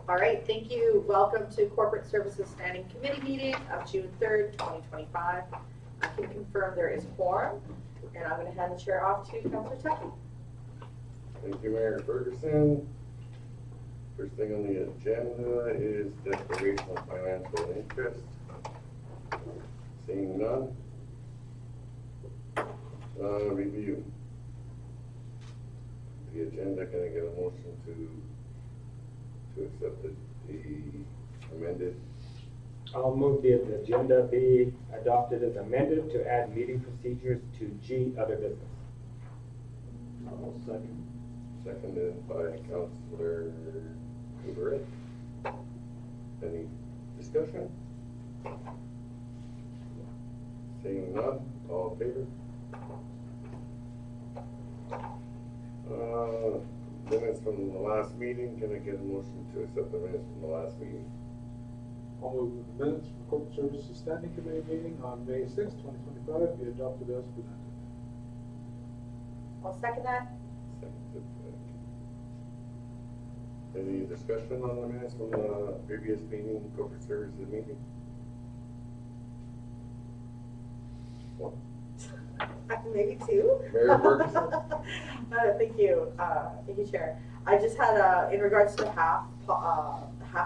All right, thank you. Welcome to Corporate Services Standing Committee meeting of June 3rd, 2025. I can confirm there is quorum, and I'm going to hand the chair off to Councillor Tucky. Thank you, Mayor Ferguson. First thing on the agenda is declaration of financial interest. Seeing none. Review. The agenda, can I get a motion to accept the amended? I'll move the agenda be adopted as amended to add meeting procedures to G, other business. I'll second. Seconded by Councillor Cougaret. Any discussion? Seeing none, all in favor? Minutes from the last meeting, can I get a motion to accept the minutes from the last meeting? I'll move the minutes from Corporate Services Standing Committee meeting on May 6, 2025 be adopted as presented. I'll second that. Seconded. Any discussion on the minutes from the previous meeting, Corporate Services meeting? One. Maybe two. Mayor Ferguson. Thank you, Chair. I just had in regards to half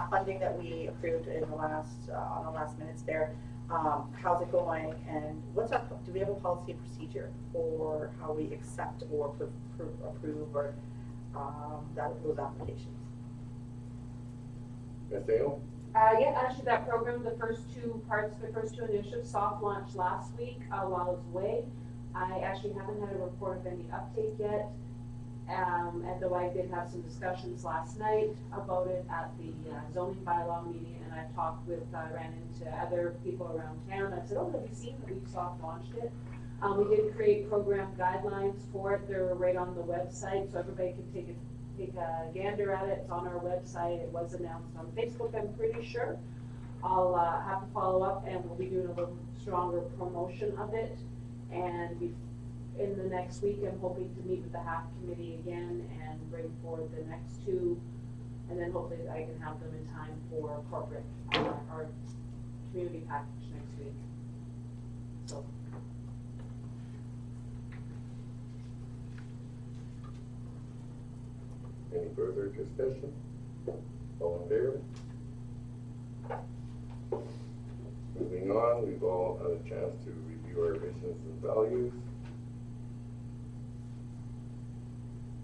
funding that we approved in the last on the last minutes there. How's it going? And do we have a policy and procedure for how we accept or approve or those applications? Mateo? Yeah, actually that program, the first two initiatives soft launched last week while I was away. I actually haven't had a report of any uptake yet, and though I did have some discussions last night about it at the zoning bylaw meeting, and I ran into other people around town. I said, oh, have you seen that we've soft launched it? We did create program guidelines for it. They're right on the website, so everybody can take a gander at it. It's on our website. It was announced on Facebook, I'm pretty sure. I'll have to follow up, and we'll be doing a little stronger promotion of it. And in the next week, I'm hoping to meet with the HAP committee again and bring forward the next two, and then hopefully I can have them in time for corporate or community package next week. So. Any further discussion? All in favor? Moving on, we've all had a chance to review our visions and values.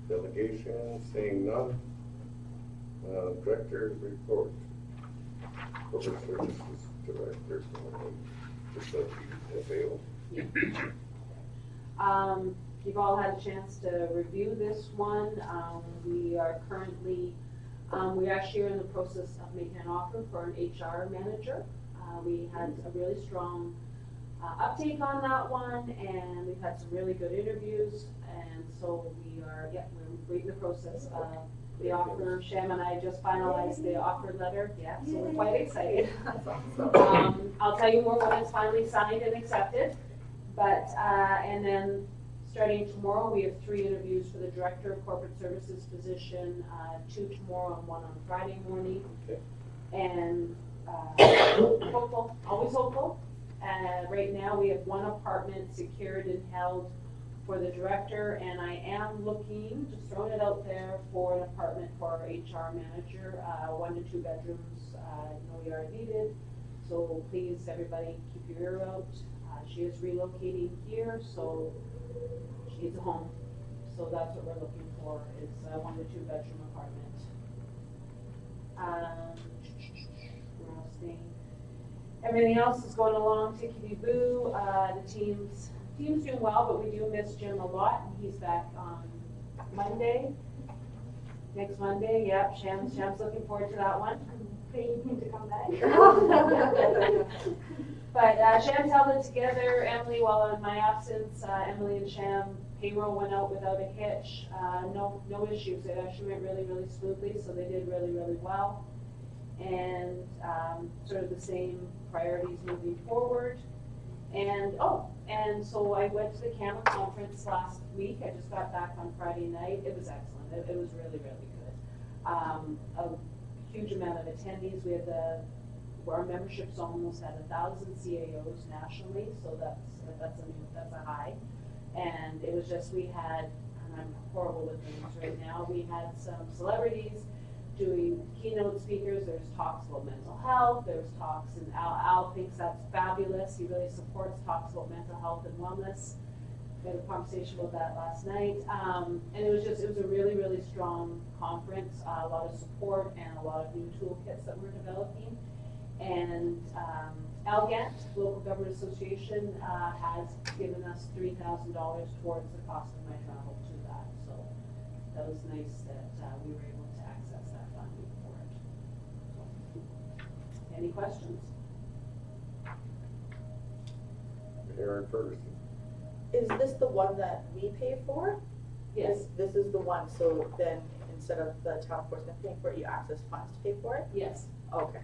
Delegation, seeing none. Director's report. Corporate Services Director, just let you You've all had a chance to review this one. We are currently, we actually are in the process of making an offer for an HR manager. We had a really strong uptake on that one, and we've had some really good interviews, and so we're in the process of the offer. Sham and I just finalized the offer letter, so we're quite excited. I'll tell you more when it's finally signed and accepted, but, and then starting tomorrow, we have 3 interviews for the Director of Corporate Services position, 2 tomorrow and 1 on Friday morning. Okay. And hopeful, always hopeful. Right now, we have 1 apartment secured and held for the Director, and I am looking, just throwing it out there, for an apartment for our HR manager, 1 to 2 bedrooms, no yard needed. So please, everybody, keep your ear out. She is relocating here, so she needs a home. So that's what we're looking for, is a 1 to 2 bedroom apartment. Where else thing? Everything else is going along tickety-boo. The team's doing well, but we do miss Jim a lot. He's back on Monday. Next Monday, yep. Sham's looking forward to that one. Paying him to come back. But Sham's held it together. Emily, while in my absence, Emily and Sham, payroll went out without a hitch. No issues. It actually went really, really smoothly, so they did really, really well. And sort of the same priorities moving forward. And so I went to the CAMA conference last week. I just got back on Friday night. It was excellent. It was really, really good. A huge amount of attendees. We had our membership's almost at 1,000 CAOs nationally, so that's a high. And it was just, we had, and I'm horrible with names right now, we had some celebrities doing keynote speakers. There's talks about mental health, there's talks, and Al thinks that's fabulous. He really supports talks about mental health and wellness. We had a conversation about that last night. And it was a really, really strong conference, a lot of support and a lot of new toolkits that we're developing. And Al Gant, Local Government Association, has given us $3,000 towards the cost of my travel to that. So that was nice that we were able to access that funding for it. So, any questions? Mayor Ferguson. Is this the one that we pay for? Yes. This is the one, so then instead of the town force paying for it, you access funds to pay for it? Yes. Okay.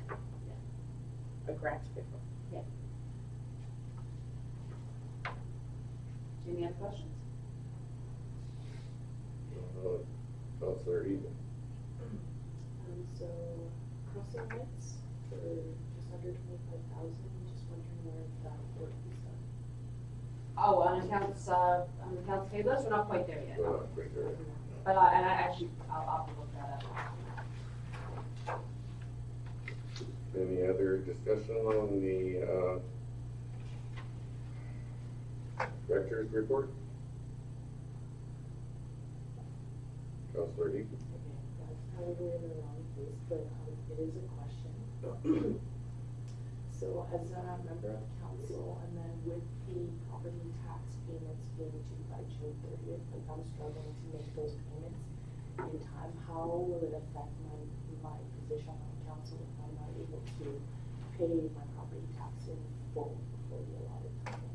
A grant to pay for it. Any other questions? Councillor Eden. So crossing lights for just under 25,000, just wondering where that work is done. Oh, on accounts payable list, we're not quite there yet. Right there. But and I actually, I'll have to look that up. Any other discussion on the director's report? Councillor Eden. Okay, that's probably in the wrong place, but it is a question. So as a member of council, and then with the property tax payments being due by June 30th, like I'm struggling to make those payments in time, how will it affect my position on council if I'm not able to pay my property tax in full before the allotted time?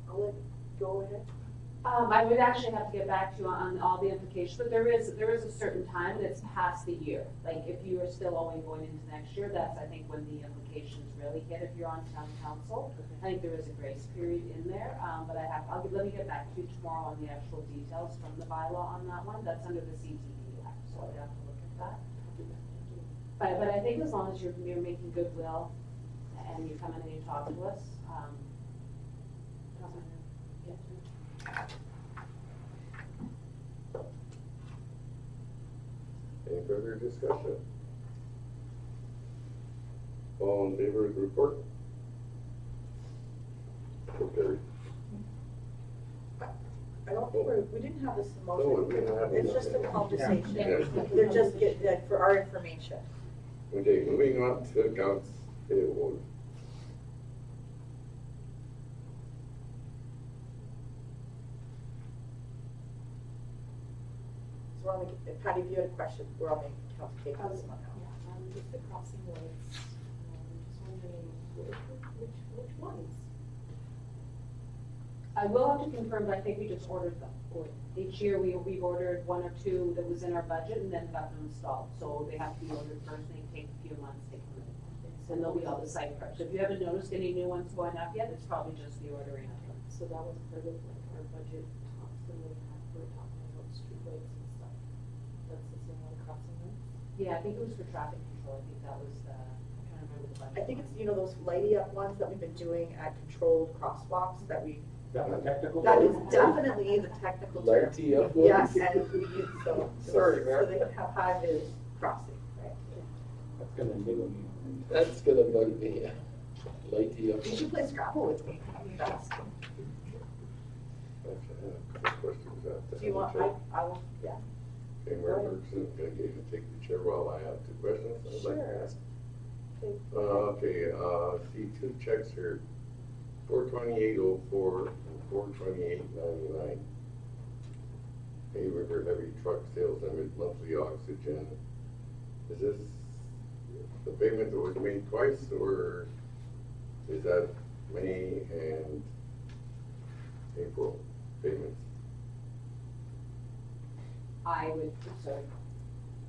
I'll let, go ahead. I would actually have to get back to you on all the implications, but there is a certain time that's past the year. Like if you are still owing going into next year, that's I think when the implications really hit if you're on town council. I think there is a grace period in there, but let me get back to you tomorrow on the actual details from the bylaw on that one. That's under the CTD Act, so I'd have to look at that. But I think as long as you're making goodwill and you come in and you talk to us, Any further discussion? All in favor of the report? So carried. I don't think we didn't have this in No, motion. we didn't have It's it. just a conversation. Yeah. They're just getting, for our information. Okay, moving on to accounts payable. So we're only, Patty, if you had a question, we're on the account payable this month. Just the crossing lights, just wondering which ones? I will have to confirm, but I think we just ordered them. Each year we ordered one or two that was in our budget and then got them installed. So they have to be ordered first, and they take a few months to come in. And they'll be all the site prep. So if you haven't noticed any new ones going up yet, it's probably just the ordering of them. So that was part of like our budget talks that we had, we're talking about street lights and stuff. That's the same one, crossing lights? Yeah, I think it was for traffic control. I think that was the, I'm trying to remember the budget. I think it's, those lighty up ones that we've been doing at controlled crosswalks that we, Is that the technical? that is term? definitely the technical term. Lighty up Yes, ones? and we use, so Sorry, so they can have high-vis crossing, right? That's gonna niggle me. That's gonna bug me, yeah. Lighty up. You should play Scrabble with me, that's, Questions do you want, I will, yeah. Okay, Mayor Ferguson, can I get you to take the chair while I have two questions I'd like to Sure. ask? Okay. See two checks here, 42804 and 42899. Hay River Heavy Truck Sales Limit Monthly Oxygen. Is this the payment that was made twice, or is that May and April payments? I would, sorry.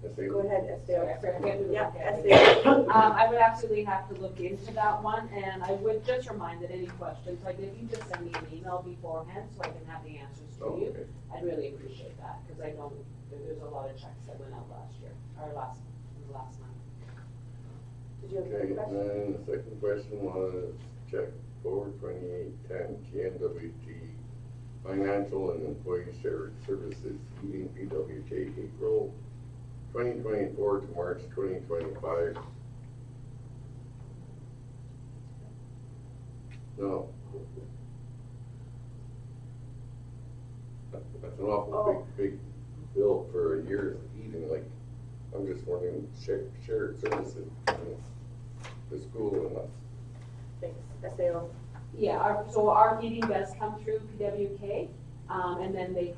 Go ahead, SAO. Yeah, SAO. SAO. I would absolutely have to look into that one, and I would just remind that any questions, like if you just send me an email beforehand so I can have the answers to you, Okay. I'd really appreciate that, because I know there's a lot of checks that went out last year, or last month. Did you have Okay, a question? and then the second question was check forward 2810 GNWT Financial and Employee Shared Services Heating PWJ April 2024 to March 2025. No. That's an awful big bill for a year's heating, like, I'm just wondering, shared services, the school and us. Thanks, SAO. Yeah, so our heating does come through PWK, and then they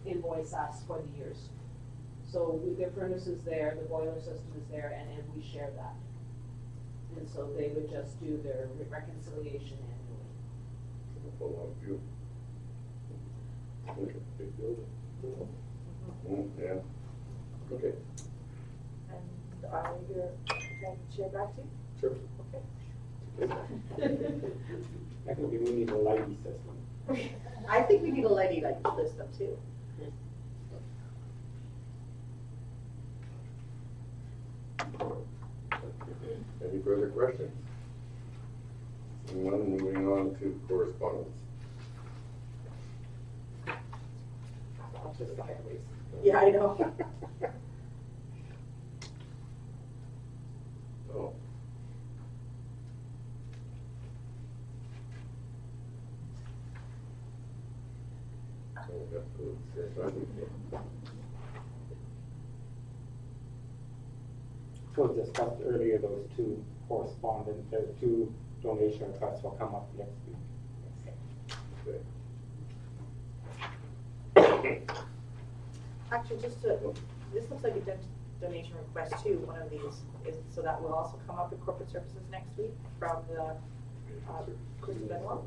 invoice us for the years. So their furnace is there, the boiler system is there, and we share that. And so they would just do their reconciliation annually. Hold on, you. Okay, big building. Yeah. Okay. And can I share back to you? Sure. Okay. I think we need a lighting system. I think we need a lighting system too. Any further questions? Seeing none, moving on to correspondence. Just sideways. Yeah, I know. Oh. So as discussed earlier, those two two donation requests will come up next week. Okay. Actually, this looks like a donation request too, one of these, so that will also come up in corporate services next week from the, Christy Benoit?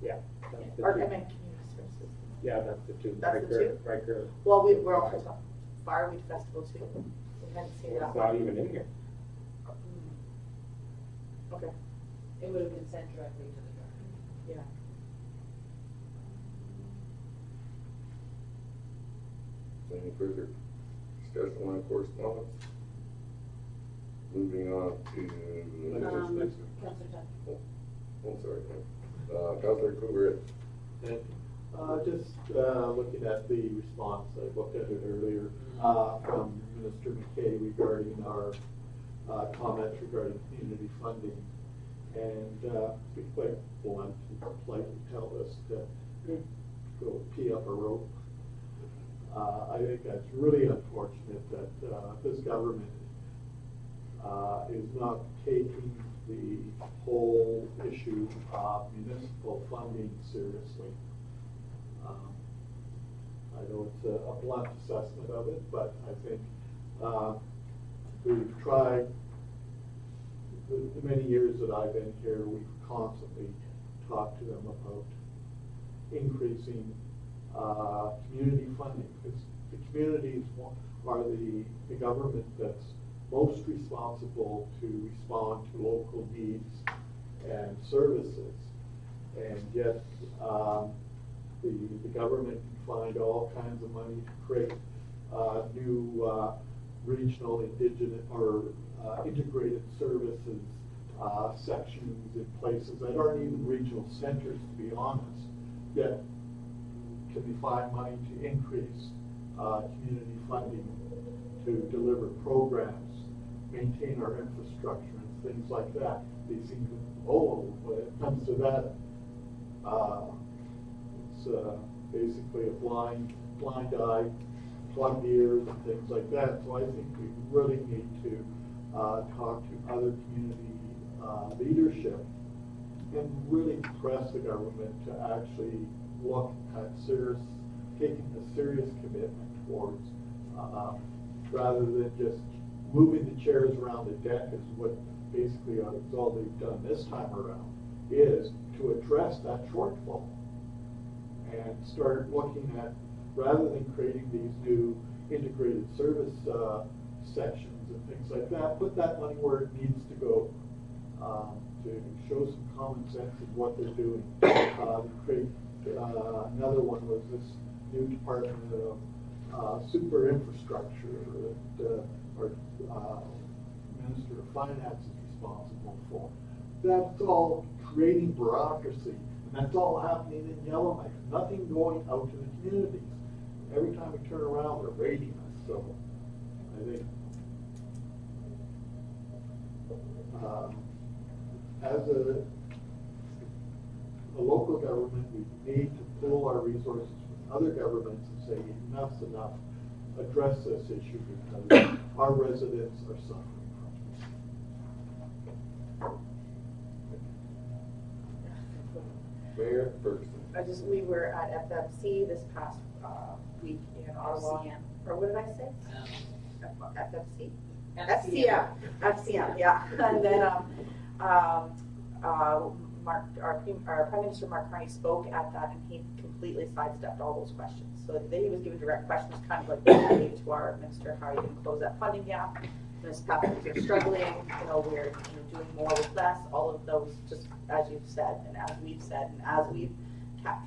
Yeah. that's the Or, two. I meant community services. Yeah, that's the two. That's the two? Riker. Well, we're also talking Fireweed Festival too. We hadn't seen that It's not one. even in here. Okay, It would have been sent directly to the director. yeah. Any further discussion on correspondence? Moving on to, Councilor Tuck. I'm sorry, Councilor Cougar. Just looking at the response, I looked at it earlier, from Minister McKay regarding our comments regarding community funding. And to be quite blunt and politely tell us to go pee up a rope. I think that's really unfortunate that this government is not taking the whole issue of municipal funding seriously. I know it's a blunt assessment of it, but I think we've tried, the many years that I've been here, we've constantly talked to them about increasing community funding, because the communities are the government that's most responsible to respond to local needs and services. And yet, the government can find all kinds of money to create new regional, indigenous, or integrated services sections in places that aren't even regional centers, to be honest. Yet, can we find money to increase community funding to deliver programs, maintain our infrastructure, and things like that? They seem to, when it comes to that, it's basically a blind eye, plugged ears, and things like that. So I think we really need to talk to other community leadership and really press the government to actually look at taking a serious commitment towards, rather than just moving the chairs around the deck is what basically is all they've done this time around, is to address that shortfall and start looking at, rather than creating these new integrated service sections and things like that, put that money where it needs to go, to show some common sense of what they're doing. Create, another one was this new Department of Super Infrastructure that our Minister of Finance is responsible for. That's all creating bureaucracy, and that's all happening in Yellowknife. Nothing going out to the communities. Every time we turn around, they're raiding us. So I think as a local government, we need to pull our resources from other governments and say enough's enough. Address this issue because our residents are suffering from it. Mayor Ferguson. We were at FMC this past week in Ottawa. FCM. Or what did I say? FMC? FCM, yeah. And then Mark, our Prime Minister Mark Carney spoke at that, and he completely sidestepped all those questions. So then he was given direct questions, kind of like what we gave to our minister, how are you going to close that funding gap? Municipalities are struggling, we're doing more with less. All of those, just as you've said, and as we've said, and as we've kept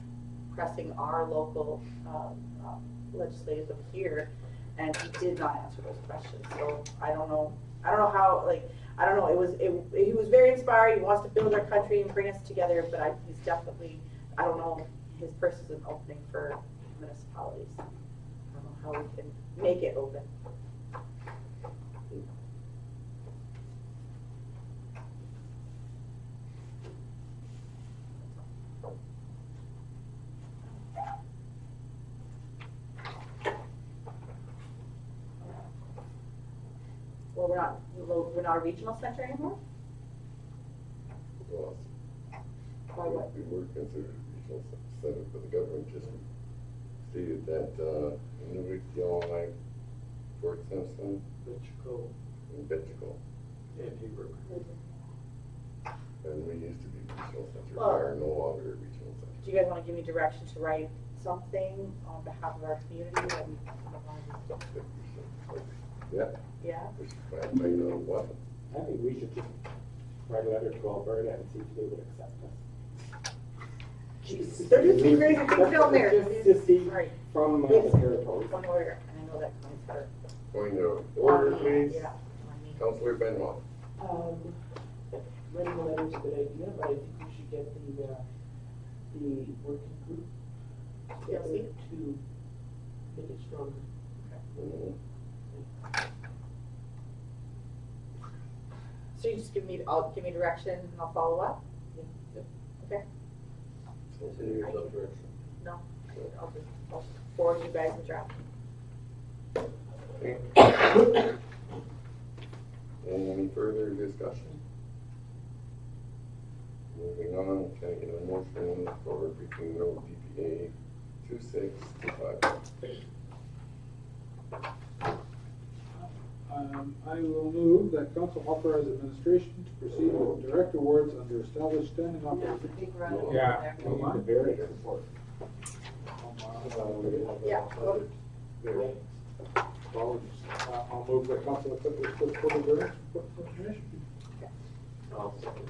pressing our local legislative here, and he did not answer those questions. So I don't know how, I don't know, he was very inspired. He wants to build our country and bring us together, but he's definitely, I don't know, his purse isn't opening for municipalities. I don't know how we can make it open. Well, we're not a regional center anymore? Well, Why what? we were considered a regional center, but the government just stated that Nunavut, Yellowknife, Fort Simpson, Mexico and Betchiko. and Hebrew. And we used to be regional center. Well- We are no longer a regional center. Do you guys want to give me direction to write something on behalf of our community? Yeah, Yeah? we should find out what. I think we should just write a letter to Alberta and see if they would accept us. Jeez, they're doing some crazy things down there. Just see Right. from Yes. the territories. One order, and I know that comes for. Point of order, please. Yeah. on me. Councillor Benoit. Writing a letter is a good idea, but I think we should get the working group together TLC? to make it stronger. Mhm. So you just give me direction and I'll follow up? Okay, Consider yourself direction. no, I'll forward you guys the draft. Okay. Any further discussion? Moving on, can I get a motion for briefing note DPA 2625? I will move that council authorize administration to proceed with direct awards under established standing operating. Yeah, we need the variance report. Yeah. I'll move that council accept the first quarter variance report for information. I'll second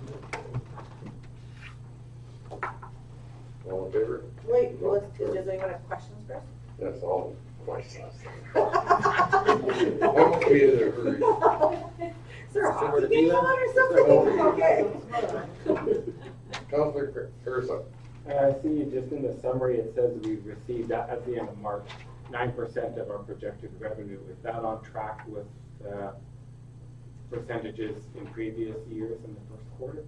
All in favor? Wait, does anyone have questions first? That's all questions. I'm okay in a hurry. Is there a Somewhere to hockey be game then? on or something? Okay. Councillor Carson. I see just in the summary, it says we received at the end of March, 9% of our projected revenue. Is that on track with percentages in previous years in the first quarter?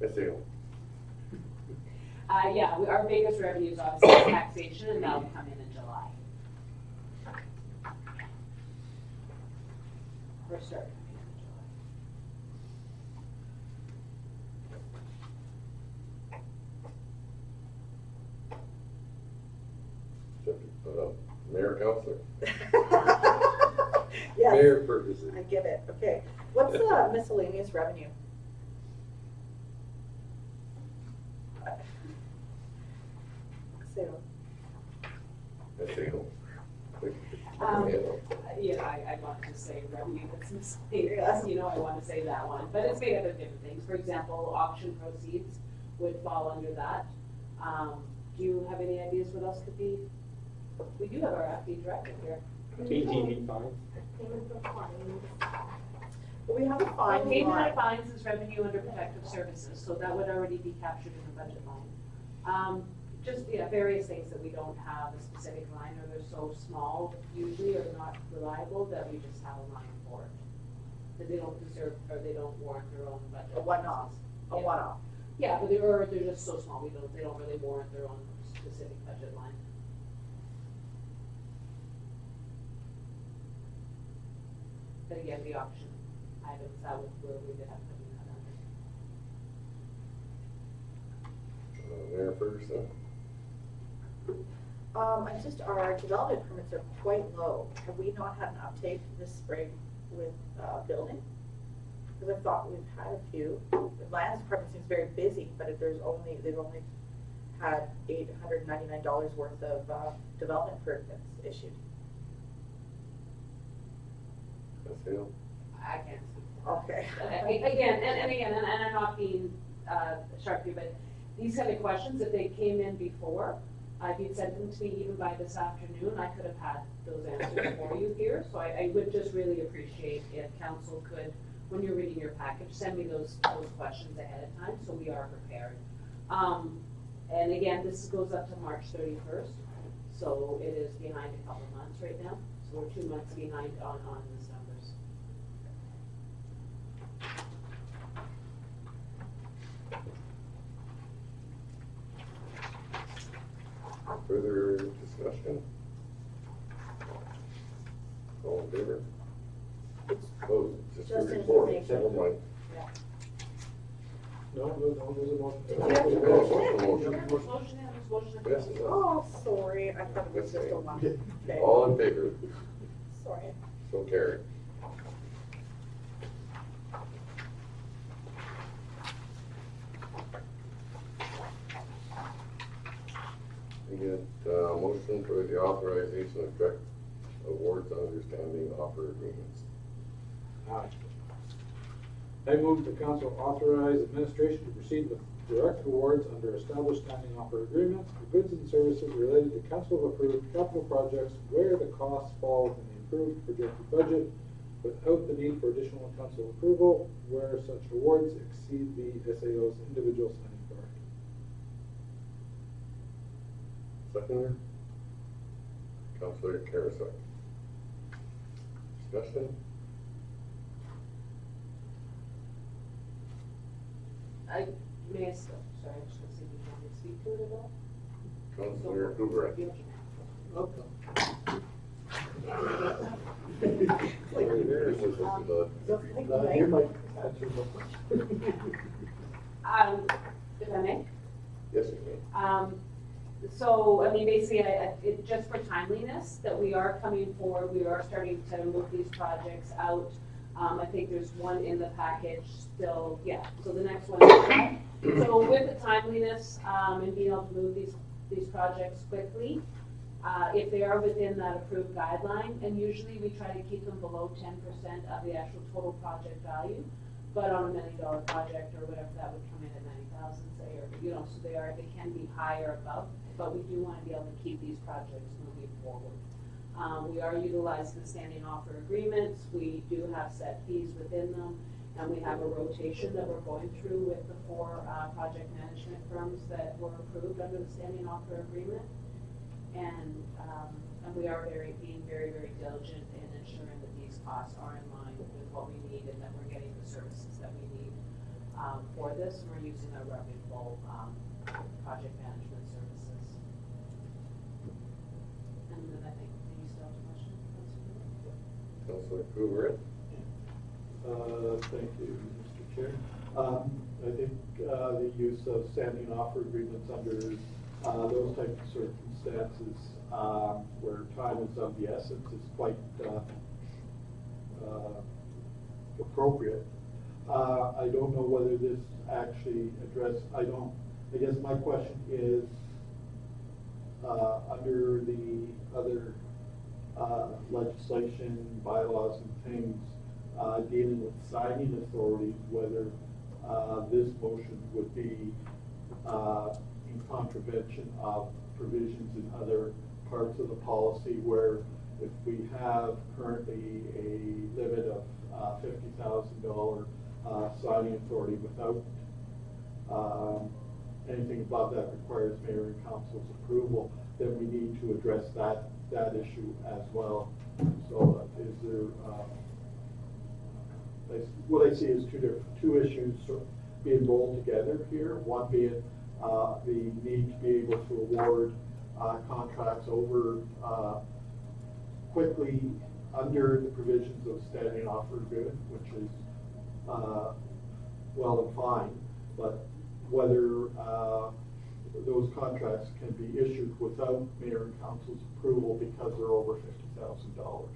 Ms. Hale. Yeah, our biggest revenue is obviously taxation, and that'll come in July. Or start coming in July. Mayor, Councillor. Yes, Mayor Ferguson. I get it, okay. What's miscellaneous revenue? Sale. SAO. Yeah, I want to say revenue that's miscellaneous, I want to say that one, but it's made up of different things. For example, auction proceeds would fall under that. Do you have any ideas what else could be? We do have our FD director here. ATV fines. Payment of fines. We have a fine Payment line. of fines is revenue under protective services, so that would already be captured in the budget line. Just, various things that we don't have a specific line, or they're so small usually, or not reliable, that we just have a line for it. That they don't deserve, or they don't warrant their own budget. A one-off, a Yeah. one-off. Yeah, but they're just so small, they don't really warrant their own specific budget line. But again, the auction items, that was where we would have to put that under. Mayor Ferguson. Our development permits are quite low. Have we not had an uptake this spring with, building? Because I thought we've had a few. The lands department seems very busy, but they've only had $899 worth of, development permits issued. SAO. I can't speak to that. Okay. And I'm not being sharp here, but these kind of questions, if they came in before, if you'd sent them to me even by this afternoon, I could have had those answers for you here. So I would just really appreciate if council could, when you're reading your package, send me those questions ahead of time so we are prepared. And again, this goes up to March 31st, so it is behind a couple months right now. So we're 2 months behind on these numbers. Further discussion? All in favor? It's Oh, just a Just report. information. Never mind. No, there's a motion. Did you have to Yeah, motion what's it? the motion? Motion. Yes, it does. Oh, sorry, I thought it was just a one. Okay. All in favor? Sorry. So carried. We get motion for the authorization of direct awards understanding offer agreements. I move the council authorize administration to proceed with direct awards under established standing offer agreements for goods and services related to council approved capital projects where the costs fall within the approved projected budget without the need for additional council approval where such awards exceed the SAO's individual standing authority. Seconder? Councilor Karasek. Discussion? May I still, sorry, I was just gonna see if you want me to speak to it at all? Councilor Hoover. You might answer the question. If I may? Yes, you may. So, I mean, basically, just for timeliness, that we are coming forward, we are starting to move these projects out. I think there's one in the package still, so the next one. So with the timeliness, and being able to move these projects quickly, if they are within that approved guideline, and usually we try to keep them below 10% of the actual total project value, but on a $1 million project or whatever, that would come in at 90,000, say, or, so they can be higher above, but we do want to be able to keep these projects moving forward. We are utilizing the standing offer agreements. We do have set fees within them, and we have a rotation that we're going through with the 4 project management firms that were approved under the standing offer agreement. And we are being very, very diligent in ensuring that these costs are in line with what we need and that we're getting the services that we need for this. And we're using a reputable project management services. And then I think, do you still have a question? Councilor Hoover. Thank you, Mr. Chair. I think the use of standing offer agreements under those types of circumstances where time is of the essence is quite appropriate. I don't know whether this actually I guess my question is, under the other legislation, bylaws and things dealing with signing authorities, whether this motion would be in contravention of provisions in other parts of the policy, where if we have currently a limit of $50,000 signing authority without anything above that requires mayor and council's approval, then we need to address that issue as well. So is there, what I see is two issues sort of being rolled together here. One being the need to be able to award contracts over quickly under the provisions of standing offer good, which is well and fine, but whether those contracts can be issued without mayor and council's approval because they're over $50,000.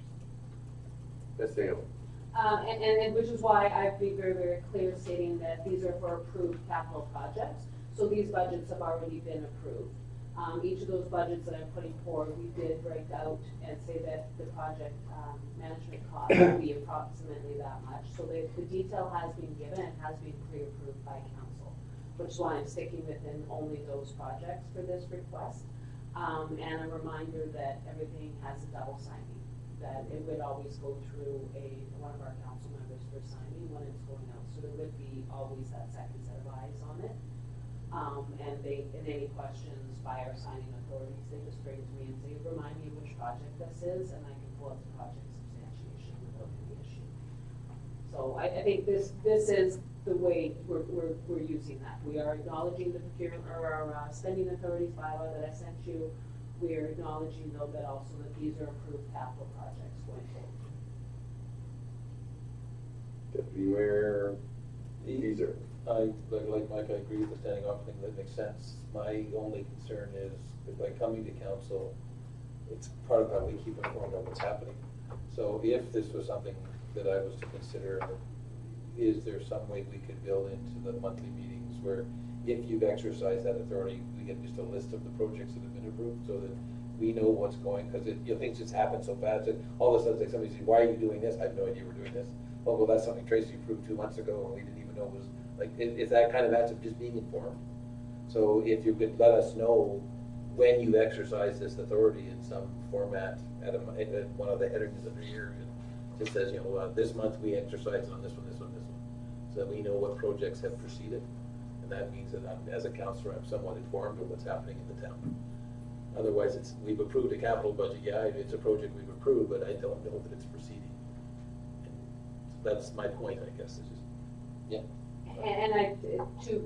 That's the, And which is why I've been very, very clear stating that these are for approved capital projects. So these budgets have already been approved. Each of those budgets that I'm putting forward, we did break out and say that the project management cost will be approximately that much. So the detail has been given and has been pre-approved by council, which is why I'm sticking within only those projects for this request. And a reminder that everything has a double signing, that it would always go through one of our council members for signing when it's going out. So there would be always that second set of eyes on it. And any questions by our signing authorities, they just bring to me and say, remind me which project this is, and I can pull up the project substantiation without any issue. So I think this is the way we're using that. We are acknowledging the procurement or our spending authorities bylaw that I sent you. We are acknowledging though that also that these are approved capital projects going forward. Deputy Mayor Deezer. Like Mike, I agree with the standing off thing, that makes sense. My only concern is that by coming to council, it's part of how we keep informed of what's happening. So if this was something that I was to consider, is there some way we could build into the monthly meetings where if you've exercised that authority, we get just a list of the projects that have been approved so that we know what's going, because things just happen so fast that all of a sudden like somebody says, why are you doing this? I have no idea we're doing this. Oh, well, that's something Tracy approved 2 months ago and we didn't even know was, like, it's that kind of act of just being informed. So if you could let us know when you exercise this authority in some format at one of the headings of the year, it just says, this month we exercised on this one, this one, this one, so that we know what projects have proceeded. And that means that as a councillor, I'm somewhat informed of what's happening in the town. Otherwise, we've approved a capital budget. Yeah, it's a project we've approved, but I don't know that it's proceeding. That's my point, I guess. It's just, yeah. And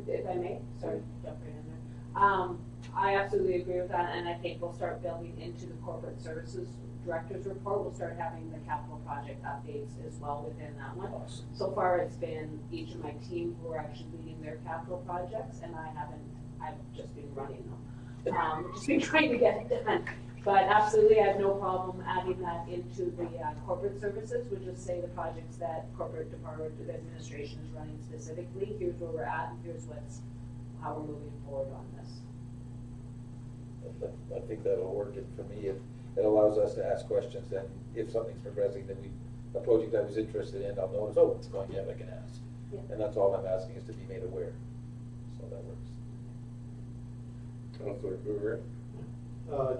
if I may, sorry, jump right in there. I absolutely agree with that, and I think we'll start building into the corporate services director's report. I'll start having the capital project updates as well within that one. Awesome. So far, it's been each of my team who are actually leading their capital projects, and I've just been running them. Just been trying to get it done. But absolutely, I have no problem adding that into the corporate services. We'll just say the projects that corporate department administration is running specifically. Here's where we're at, and here's how we're moving forward on this. I think that'll work for me. It allows us to ask questions, and if something's progressing, then a project I was interested in, I'll notice, oh, it's going, yeah, I can ask. Yeah. And that's all I'm asking, is to be made aware. So that works. Councilor Cougar.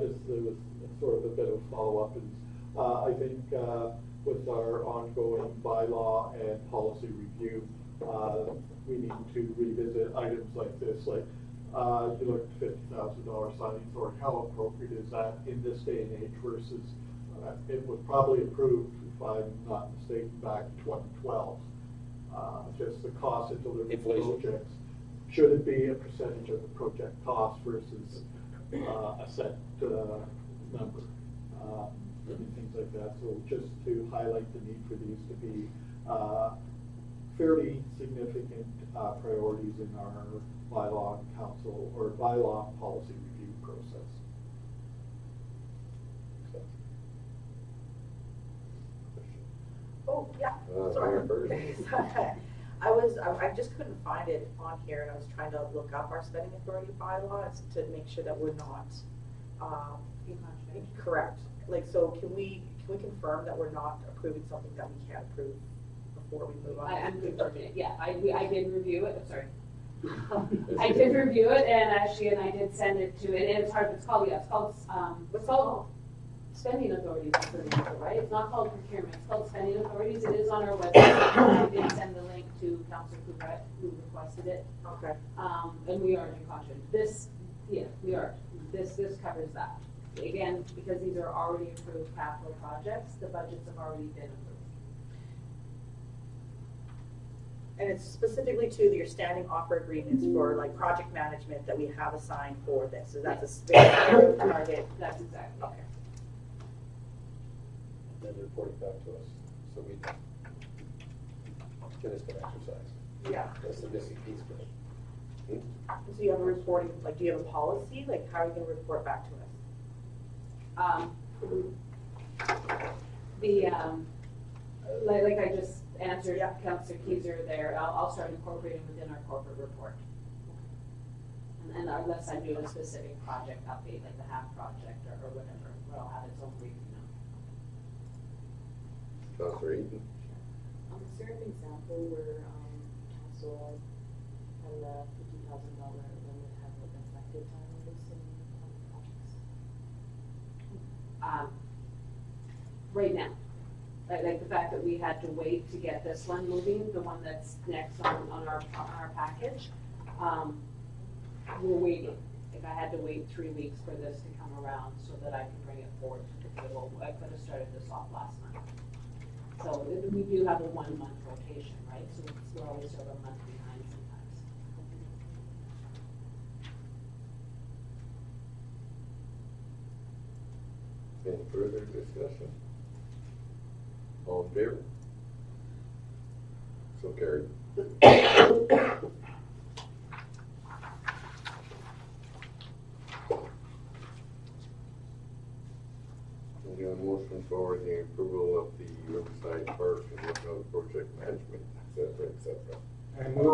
Just there was sort of a bit of follow-up, and I think with our ongoing bylaw and policy review, we need to revisit items like this, like you look at $50,000 signing authority, how appropriate is that in this day and age versus it was probably approved, if I'm not mistaken, back in 2012. Just the cost of delivering projects. Should it be a percentage of the project cost versus a set number, and things like that. So just to highlight the need for these to be fairly significant priorities in our bylaw council or bylaw policy review process. Oh, yeah, Mayor sorry. Burton. I just couldn't find it on here, and I was trying to look up our spending authority bylaws to make sure that we're not In contract. Correct. Like, so can we confirm that we're not approving something that we can't approve before we move on? I'm confirming it, yeah, I did review it, sorry. I did review it, and I did send it to, and it's hard, it's called What's it called? spending authorities, right? It's not called procurement, it's called spending authorities, it is on our website, and I did send the link to Councilor Couvret, who requested it. Okay. And we are in contract. This covers that. Again, because these are already approved capital projects, the budgets have already been approved. And it's specifically to your standing offer agreements for like project management that we have assigned for this. So that's a specific target. That's exactly. Okay. Then report it back to us, so we can finish the exercise. Yeah. That's the missing piece for it. So you have a reporting, like, do you have a policy? Like, how are you going to report back to us? Like I just answered Yeah. Councilor Keiser there, I'll start incorporating within our corporate report. And unless I do a specific project update, like the half project or whatever, where I'll have its own briefing now. Councilor Eaton? Is there an example where, council and the $50,000 limit have like affected timelines in projects? Right now, like the fact that we had to wait to get this one moving, the one that's next on our package, we're waiting. Like I had to wait 3 weeks for this to come around so that I could bring it forward to the bill. I could have started this off last month. So we do have a 1 month rotation, right? So we're always sort of a month behind sometimes. Any further discussion? All in favor? So carried. We have a motion for the approval of the Riverside Park and Lookout project management, et cetera. I move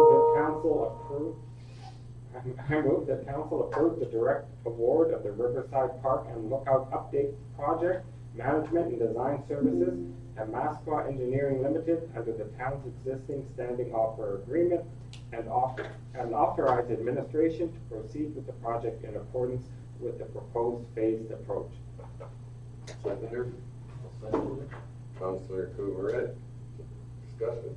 that council approve the direct award of the Riverside Park and Lookout Update Project Management and Design Services and Masqua Engineering Limited under the town's existing standing offer agreement and authorize administration to proceed with the project in accordance with the proposed phased approach. Seconder? Councilor Couvret, discussion?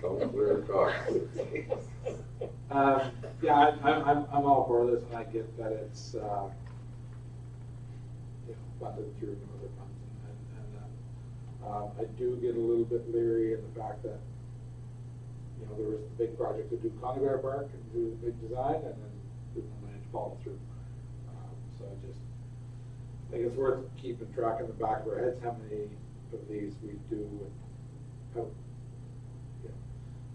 Councilor Cox. Yeah, I'm all for this, and I get that it's, funded through other funds, and I do get a little bit leery in the fact that, there was the big project to do Comiitee Park and do the big design, and then didn't manage to follow through. So I just think it's worth keeping track in the back of our heads how many of these we do and how.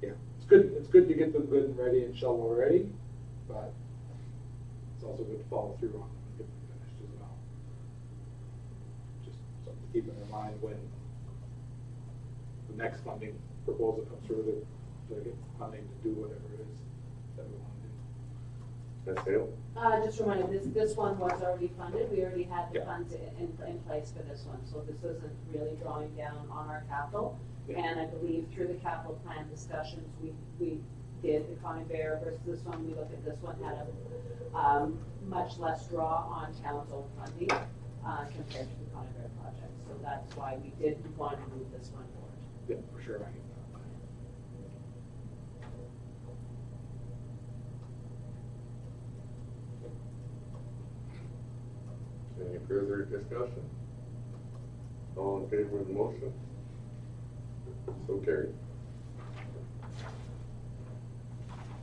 Yeah, it's good to get them good and ready and shovel ready, but it's also good to follow through on them and get them finished as well. Just something to keep in mind when the next funding proposal comes through to get funding to do whatever it is that we want to do. That's it? Just a reminder, this one was already funded. We already had the Yeah. funds in place for this one, so this isn't really drawing down on our capital. Yeah. And I believe through the capital plan discussions, we did the Comiitee versus this one. We looked at this one had a much less draw on town's own funding compared to the Comiitee project. So that's why we did want to move this one forward. Yeah, for sure. Any further discussion? All in favor of the motion? So carried.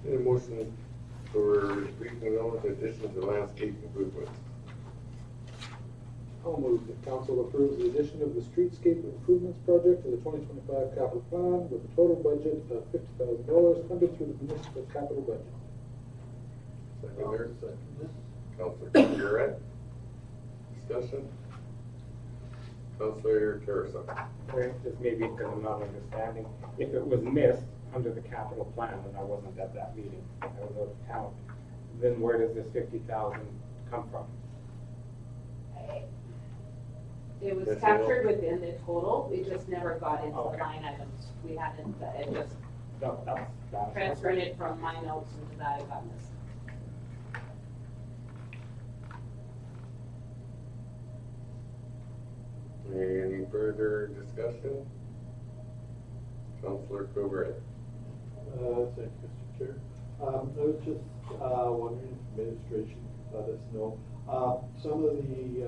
Any motion for speaking on in addition to landscape improvements? I'll move that council approves the addition of the streetscape improvements project to the 2025 capital plan with a total budget of $50,000 funded through the municipal capital budget. Seconder? Councilor Couvret. Discussion? Councillor Carissa. Right, just maybe because I'm not understanding, if it was missed under the capital plan, and I wasn't at that meeting, I was out of town, then where does this 50,000 come from? It was That's captured all. within the total, we just never got into the Okay. line items. We hadn't, it just No, that's. transferring it from my notes into that, it got missed. Any further discussion? Councillor Coburn. Thank you, Mr. Chair. I was just wondering if administration could let us know, some of the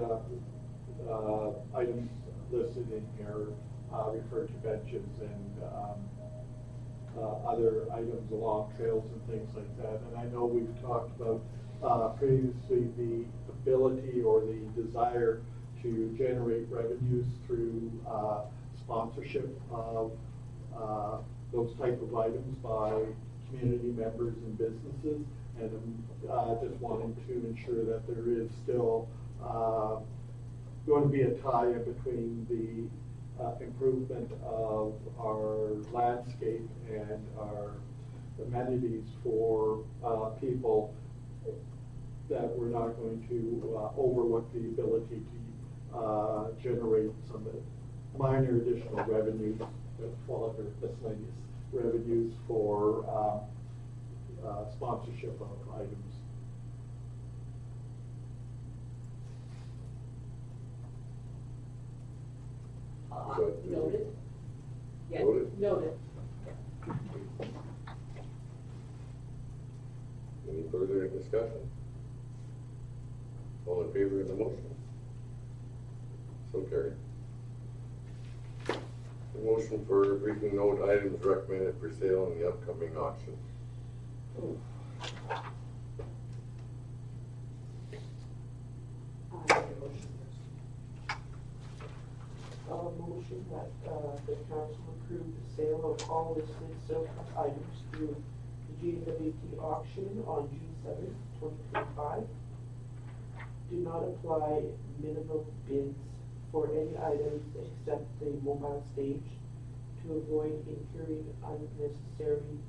items listed in here refer to benches and other items along trails and things like that. And I know we've talked about previously the ability or the desire to generate revenues through sponsorship of those type of items by community members and businesses. And just wanting to ensure that there is still going to be a tie-in between the improvement of our landscape and our amenities for people, that we're not going to overlook the ability to generate some minor additional revenues that fall under miscellaneous revenues for sponsorship of items. Noted. Yeah, Noted. noted. Any further discussion? All in favor of the motion? So carried. The motion for briefing note items recommended for sale in the upcoming auction. Motion that the council approve the sale of all listed surplus items through the GWT auction on June 7th, 2025. Do not apply minimum bids for any items except the mobile stage to avoid incurring unnecessary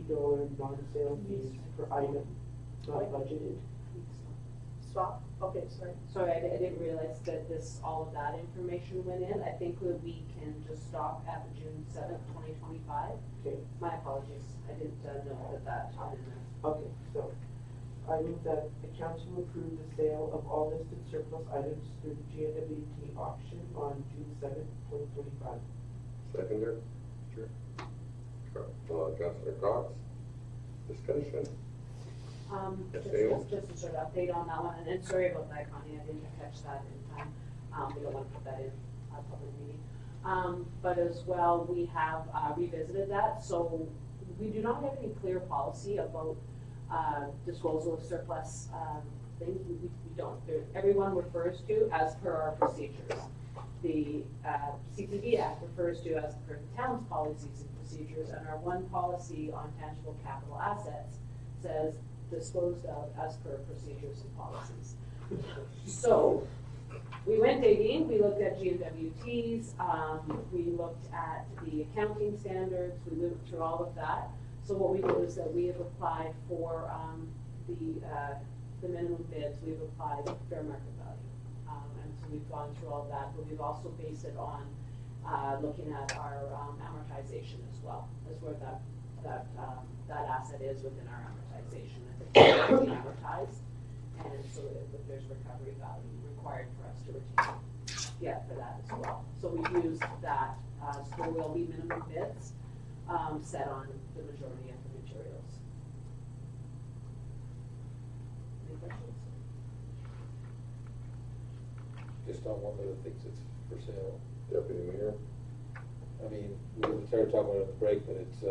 $50 non-sale fees per item not budgeted. Swap, okay, sorry. Sorry, I didn't realize that all of that information went in. I think that we can just stop at the June 7th, 2025. Okay. My apologies, I didn't know that went in there. Okay, so I move that the council approve the sale of all listed surplus items through the GWT auction on June 7th, 2025. Seconder? Sure. Councillor Cox? Discussion? Just a sort of update on that one, and sorry about that, Connie, I didn't catch that in time. We don't want to put that in a public meeting. But as well, we have revisited that, so we do not have any clear policy about disposal of surplus things. We don't. Everyone refers to as per our procedures. The CPD Act refers to as per the town's policies and procedures, and our one policy on tangible capital assets says disposed of as per procedures and policies. So we went digging, we looked at GWTs, we looked at the accounting standards, we went through all of that. So what we did is that we have applied for the minimum bids, we've applied fair market value. And so we've gone through all that, but we've also based it on looking at our amortization as well, as where that asset is within our amortization. If it's amortized, and so if there's recovery value required for us to retain, for that as well. So we've used that, so there will be minimum bids set on the majority of the materials. Any questions? Just on one of the things that's for sale. Deputy Mayor? I mean, we started talking about it at the break, but it's,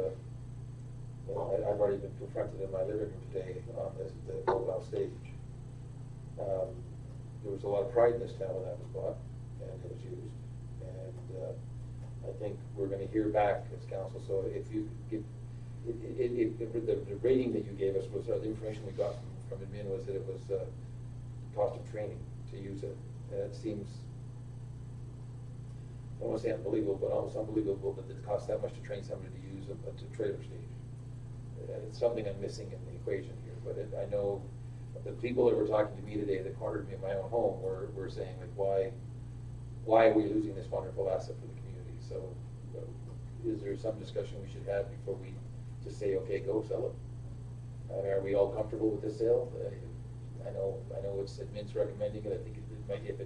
I've already been confronted in my living room today on this, the mobile stage. There was a lot of pride in this town when that was bought, and it was used. And I think we're gonna hear back as council, so if you give, the rating that you gave us was, the information we got from admin was that it was cost of training to use it. And it seems I don't want to say unbelievable, but almost unbelievable that it costs that much to train somebody to use a trailer stage. It's something I'm missing in the equation here, but I know the people that were talking to me today that cornered me in my own home were saying, like, why are we losing this wonderful asset for the community? So is there some discussion we should have before we just say, okay, go sell it? Are we all comfortable with this sale? I know it's Mint's recommending it. I think it might, if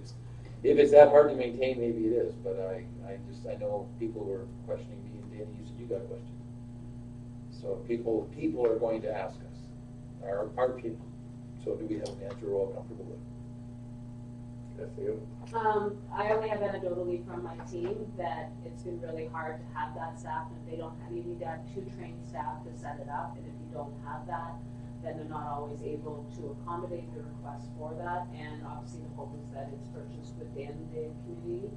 it's that hard to maintain, maybe it is, but I know people were questioning me, and Danny, you said you got questions. So people are going to ask us, our people. So do we have an answer we're all comfortable with? That's you. I only have anecdotally from my team that it's been really hard to have that staff, and if they don't have, you need to have 2 trained staff to set it up, and if you don't have that, then they're not always able to accommodate the request for that, and obviously the hope is that it's purchased within the community,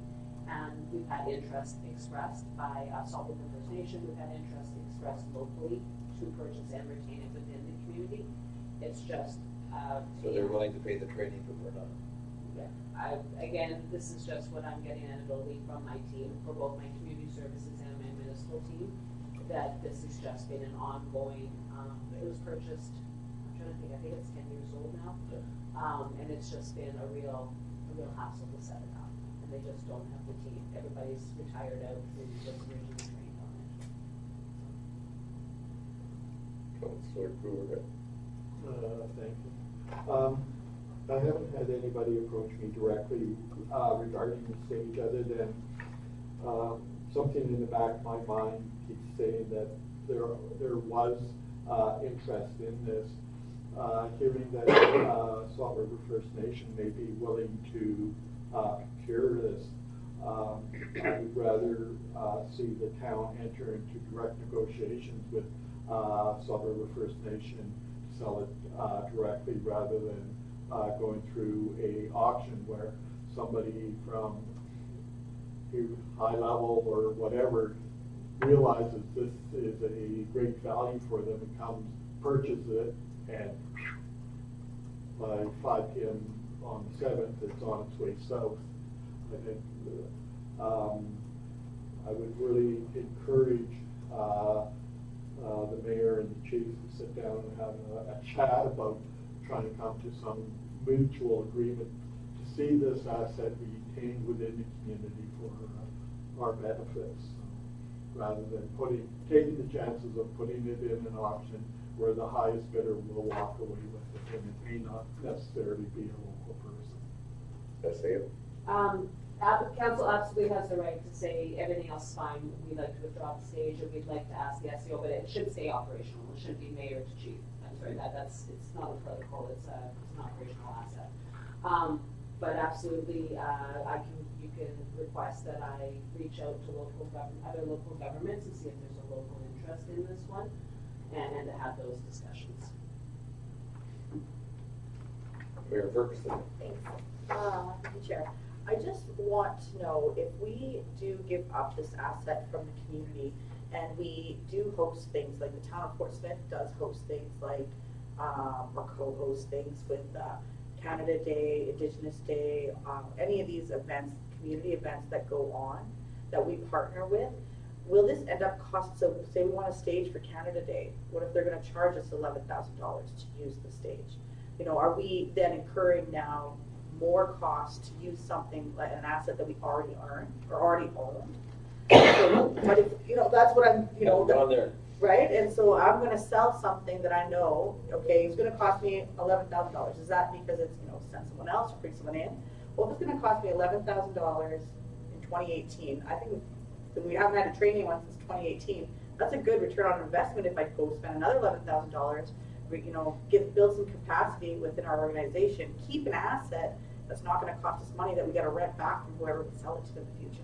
and we've had interest expressed by Salt River First Nation, we've had interest expressed locally to purchase and retain it within the community. It's just, So they're willing to pay the training, but we're not. Again, this is just what I'm getting anecdotally from my team, for both my community services and my municipal team, that this has just been an ongoing, it was purchased, I'm trying to think, I think it's 10 years old now. And it's just been a real hassle to set it up, and they just don't have the team. Everybody's retired out who was originally trained on it. Councillor Brewer. Thank you. I haven't had anybody approach me directly regarding the stage, other than something in the back of my mind keeps saying that there was interest in this. Hearing that Salt River First Nation may be willing to procure this, I would rather see the town enter into direct negotiations with Salt River First Nation to sell it directly, rather than going through a auction where somebody from high level or whatever realizes this is a great value for them and comes, purchases it, and by 5 p.m. on the 7th, it's on its way south. I think I would really encourage the mayor and the chief to sit down and have a chat about trying to come to some mutual agreement to see this asset retained within the community for our benefits, rather than taking the chances of putting it in an auction where the highest bidder will walk away with it, and it may not necessarily be a local person. That's it. Council absolutely has the right to say everything else is fine, we'd like to withdraw the stage, or we'd like to ask the SEO, but it should stay operational, it shouldn't be mayor to chief. I'm sorry, it's not a political, it's an operational asset. But absolutely, you can request that I reach out to other local governments and see if there's a local interest in this one, and to have those discussions. Mayor Ferguson. Thanks. Thank you, Chair. I just want to know if we do give up this asset from the community, and we do host things, like the town of Fort Smith does host things like, or co-host things with Canada Day, Indigenous Day, any of these events, community events that go on, that we partner with, will this end up so say we want a stage for Canada Day, what if they're gonna charge us $11,000 to use the stage? You know, are we then incurring now more cost to use something like an asset that we already earned or already owned? So, but if, you know, that's what I'm, you know, Down there. right? And so I'm gonna sell something that I know, okay, it's gonna cost me $11,000. Is that because it's, you know, send someone else or bring someone in? Well, if it's gonna cost me $11,000 in 2018, I think we haven't had a training one since 2018. That's a good return on investment if I go spend another $11,000, you know, build some capacity within our organization, keep an asset that's not gonna cost us money that we gotta rent back from whoever we sell it to in the future.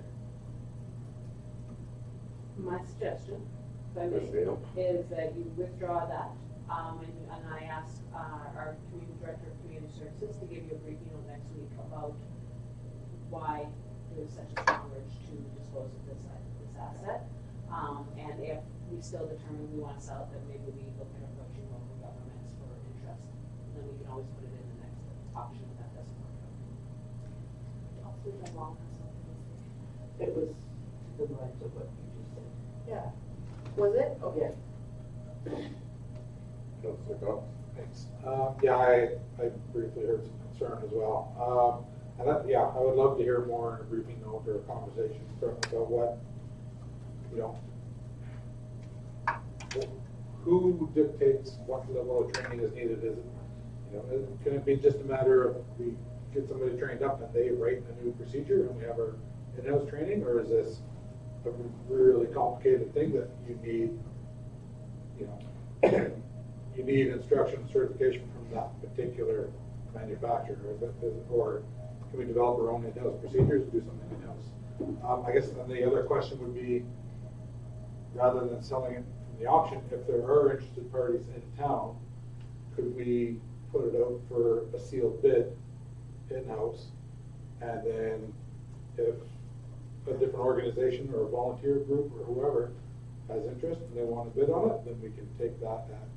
My suggestion, if I may, is that you withdraw that, and I ask our community director of community services to give you a briefing on next week about why there is such a strong urge to dispose of this asset. And if we still determine we want to sell it, then maybe we look at approaching local governments for interest. And then we can always put it in the next auction if that doesn't work out. It was similar to what you just said. Yeah. Was it? Okay. Councilor Cox? Thanks. Yeah, I briefly heard some concern as well. And that, yeah, I would love to hear more in a briefing note or a conversation from about what, you know, who dictates what level of training is needed? Is it, you know, can it be just a matter of we get somebody trained up and they write a new procedure and we have our in-house training, or is this a really complicated thing that you need, you know, you need instruction and certification from that particular manufacturer, or can we develop our own in-house procedures and do something in-house? I guess then the other question would be, rather than selling it from the auction, if there are interested parties in town, could we put it out for a sealed bid in-house? And then if a different organization or a volunteer group or whoever has interest and they want to bid on it, then we can take that at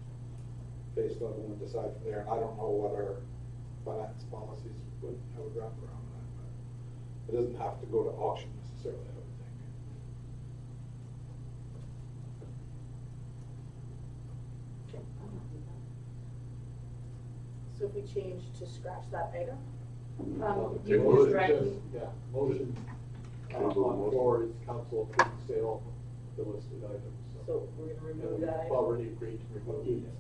face level and decide from there. And I don't know what our finance policies would wrap around that, but it doesn't have to go to auction necessarily, I would think. So if we change to scratch that item? You Motion. can just directly, Yeah, motion on the floor is council approve sale of the listed items. So we're gonna remove that We've item? already agreed to remove it.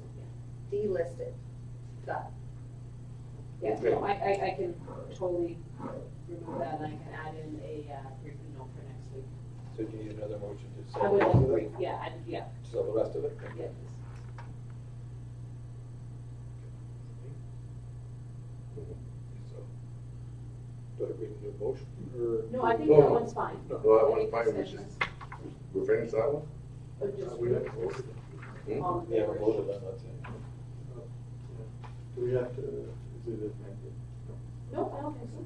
Delisted. Done. yeah, no, I can totally remove that, and I can add in a briefing note for next week. So do you need another motion to I sell would the like rest to of it? yeah, Sell the rest of it? yeah. So, do I read a new motion or? No, I think No, that no. one's fine. No, that one's Any fine, we discussion? just, we finished that one? Or just We have to vote. Hmm? all in Yeah, favor? we voted on that, yeah. Do we have to, is it amended? No, I don't think so.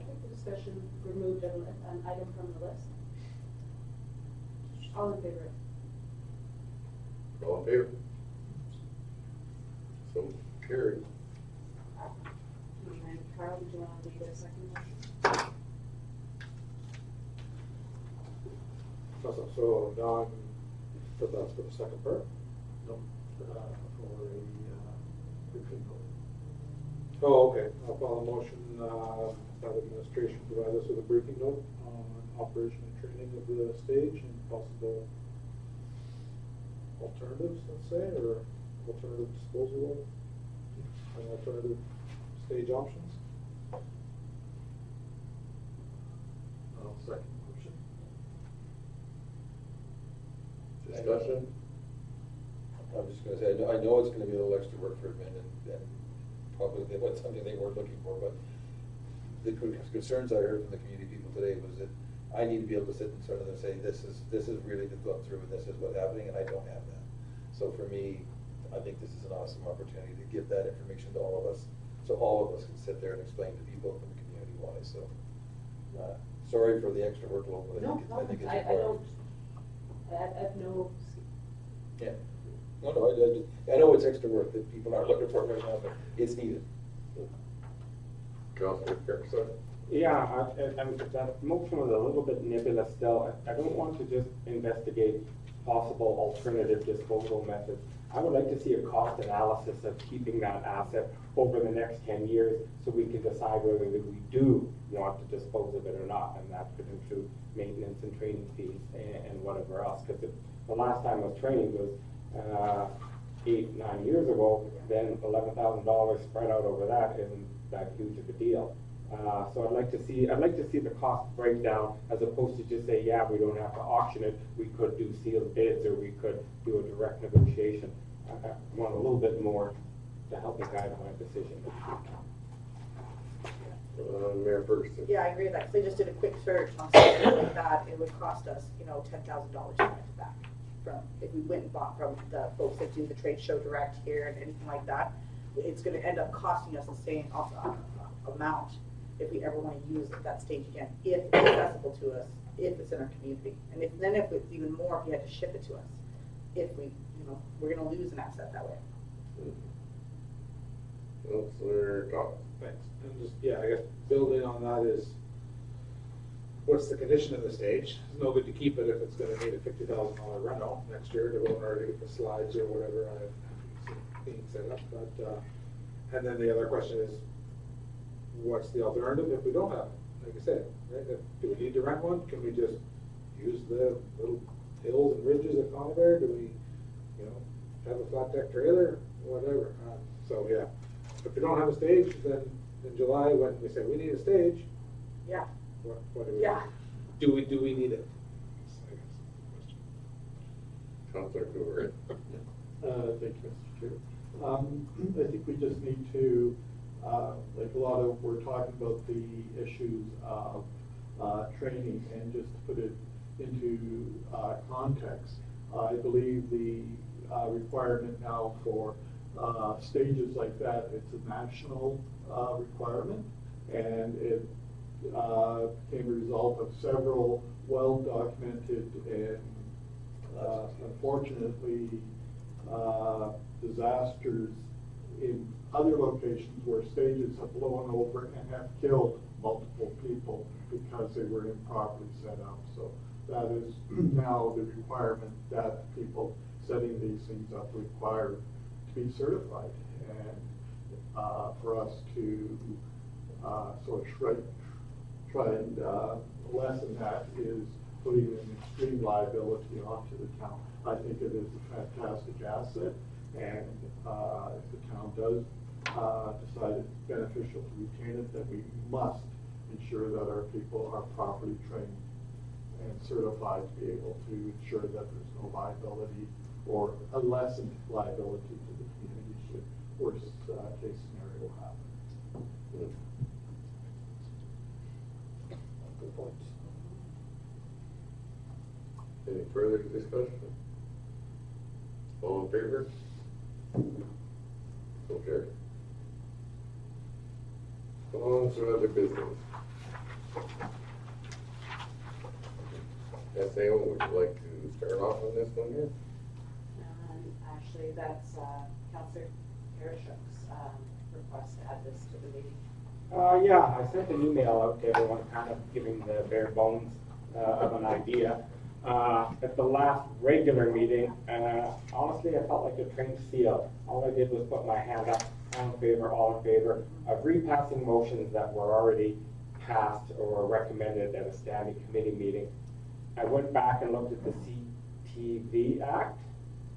I think the discussion removed an item from the list. All in favor? All in favor? So carried. And Carl, did you want to lead a second motion? So now but that's for the second part? No, for a briefing note. Oh, okay. I'll file a motion, that administration provide us with a briefing note on operation and training of the stage and possible alternatives, let's say, or alternative disposal and alternative stage options. I'll second the motion. Discussion? I'm just gonna say, I know it's gonna be a little extra work for admin and probably what's something they weren't looking for, but the concerns I heard from the community people today was that I need to be able to sit in front of them and say, this is really the thought through and this is what's happening, and I don't have that. So for me, I think this is an awesome opportunity to give that information to all of us, so all of us can sit there and explain to people from the community why, so. Sorry for the extra workload, but No, I think it's I required. don't, I have no, Yeah. No, I know it's extra work that people aren't looking for right now, but it's needed. Councilor Kirkson? Yeah, that motion was a little bit nebulous still. I don't want to just investigate possible alternative disposal methods. I would like to see a cost analysis of keeping that asset over the next 10 years so we can decide whether we do want to dispose of it or not. And that could include maintenance and training fees and whatever else. Because the last time I was trained was 8-9 years ago, then $11,000 spread out over that isn't that huge of a deal. So I'd like to see the cost breakdown as opposed to just say, yeah, we don't have to auction it. We could do sealed bids or we could do a direct negotiation. I want a little bit more to help me guide my decision. Mayor Ferguson? Yeah, I agree with that, because I just did a quick search on something like that, it would cost us, $10,000 to rent it back. From, if we went and bought from the folks that do the trade show direct here and anything like that, it's gonna end up costing us the same amount if we ever wanna use that stage again, if it's accessible to us, if it's in our community. And if it's even more, if you had to ship it to us, if we, we're gonna lose an asset that way. Councilor Cox? Thanks. And just, yeah, I guess building on that is, what's the condition of the stage? It's no good to keep it if it's gonna need a $50,000 rental next year to go in order to get the slides or whatever being set up, but, and then the other question is, what's the alternative if we don't have it? Like I said, right, do we need to rent one? Can we just use the little hills and ridges at Comiitee? Do we, have a flat deck trailer, whatever? So, yeah, if we don't have a stage, then in July, when we say we need a stage, Yeah, what do we? yeah. Do we need it? Counselor Cooper. Thank you, Mr. Chair. I think we just need to, like a lot of, we're talking about the issues of training, and just to put it into context, I believe the requirement now for stages like that, it's a national requirement, and it became a result of several well-documented and unfortunately disasters in other locations where stages have blown over and have killed multiple people because they were improperly set up. So that is now the requirement that people setting these things up require to be certified, and for us to sort of try and lessen that is putting an extreme liability onto the town. I think it is a fantastic asset, and if the town does decide it's beneficial to retain it, then we must ensure that our people are properly trained and certified to be able to ensure that there's no liability or a lessened liability to the community should worst case scenario happen. Good point. Any further discussion? All in favor? So carried. On to other business. SAO, would you like to start off on this one here? Actually, that's Councillor Karashuk's request to add this to the meeting. Yeah, I sent an email out to everyone, kind of giving the bare bones of an idea. At the last regular meeting, honestly, I felt like a trained seal. All I did was put my hand up, all in favor of repassing motions that were already passed or recommended at a standing committee meeting. I went back and looked at the CTV Act,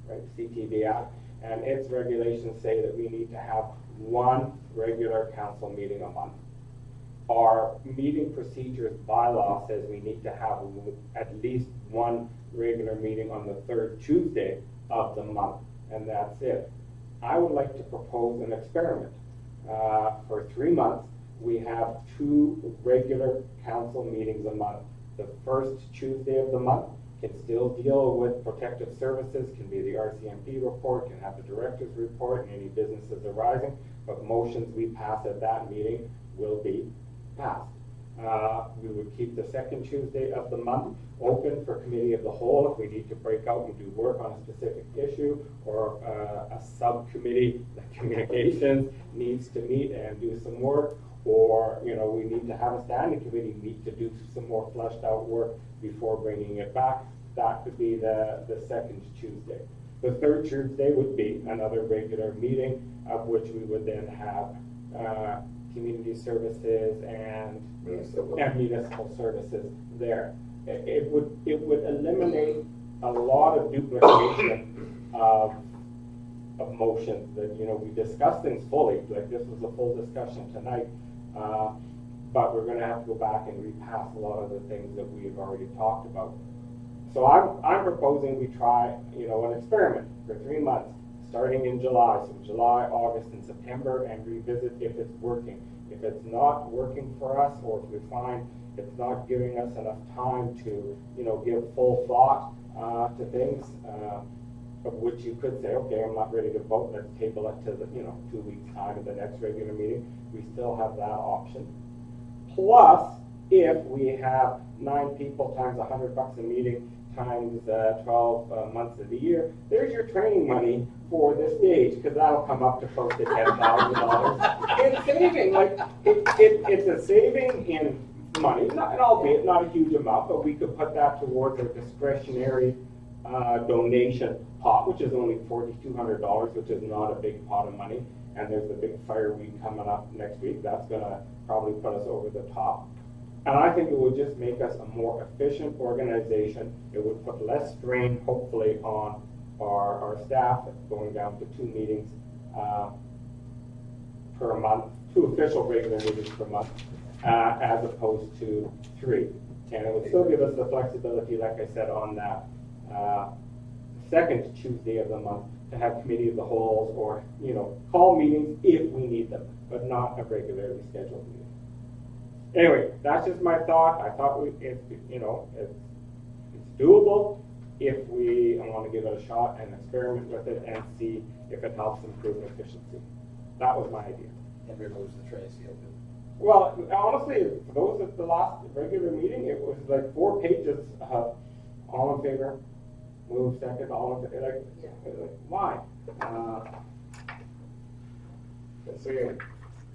right, CTV Act, and its regulations say that we need to have one regular council meeting a month. Our meeting procedures bylaw says we need to have at least one regular meeting on the third Tuesday of the month, and that's it. I would like to propose an experiment. For 3 months, we have 2 regular council meetings a month. The first Tuesday of the month can still deal with protective services, can be the RCMP report, can have the director's report and any businesses arising, but motions we pass at that meeting will be passed. We would keep the second Tuesday of the month open for committee of the whole if we need to break out and do work on a specific issue, or a subcommittee, like communications, needs to meet and do some work, or we need to have a standing committee meet to do some more fleshed out work before bringing it back. That could be the second Tuesday. The third Tuesday would be another regular meeting, of which we would then have community services and municipal services there. It would eliminate a lot of duplication of motions that, we discussed things fully, like this was a full discussion tonight, but we're gonna have to go back and repass a lot of the things that we've already talked about. So I'm proposing we try, an experiment for 3 months, starting in July, so July, August, and September, and revisit if it's working. If it's not working for us, or if we find it's not giving us enough time to, give full thought to things, of which you could say, okay, I'm not ready to vote, let's table it to the, 2 weeks time at the next regular meeting. We still have that option. Plus, if we have 9 people times $100 a meeting times 12 months of the year, there's your training money for the stage, because that'll come up to close to $10,000 in saving. Like it's a saving in money, and albeit not a huge amount, but we could put that towards a discretionary donation pot, which is only $4,200, which is not a big pot of money. And there's the big fire week coming up next week. That's gonna probably put us over the top. And I think it would just make us a more efficient organization. It would put less strain, hopefully, on our staff, going down to 2 meetings per month, 2 official regular meetings per month, as opposed to 3. And it would still give us the flexibility, like I said, on that second Tuesday of the month to have committee of the wholes or, call meetings if we need them, but not a regularly scheduled meeting. Anyway, that's just my thought. I thought it's doable if we want to give it a shot and experiment with it and see if it helps improve efficiency. That was my idea. And removes the train seal. Well, honestly, for those at the last regular meeting, it was like 4 pages of all in favor, move second, all in favor, like why?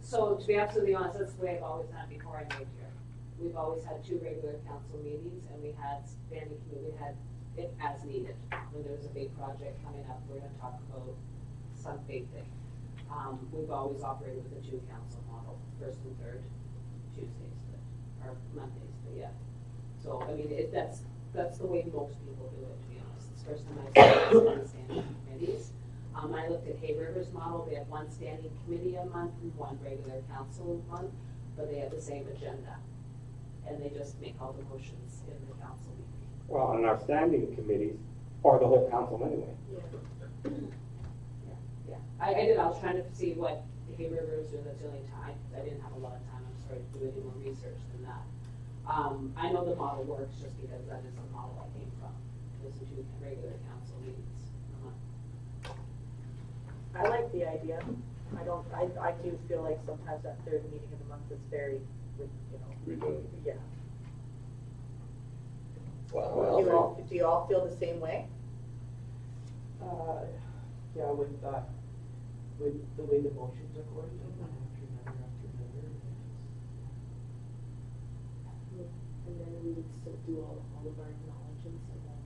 So to be absolutely honest, that's the way I've always done it before I moved here. We've always had 2 regular council meetings, and we had standing committee, we had it as needed. When there was a big project coming up, we're gonna talk about some big thing. We've always operated with a 2 council model, first and third Tuesdays, or Mondays, but yeah. So, I mean, that's the way most people do it, to be honest. It's the first time I've seen standing committees. I looked at Hay River's model. They have 1 standing committee a month and 1 regular council a month, but they have the same agenda. And they just make all the motions in the council meeting. Well, and our standing committees are the whole council anyway. Yeah. I was trying to see what the Hay River was doing. That's the only time. I didn't have a lot of time. I'm sorry to do any more research than that. I know the model works just because that is the model I came from. It was 2 regular council meetings a month. I like the idea. I do feel like sometimes that 3rd meeting of the month is very, Redundant. yeah. Well, Do you all feel the same way? Yeah, with the way the motions are going. And then we would still do all of our acknowledgements and then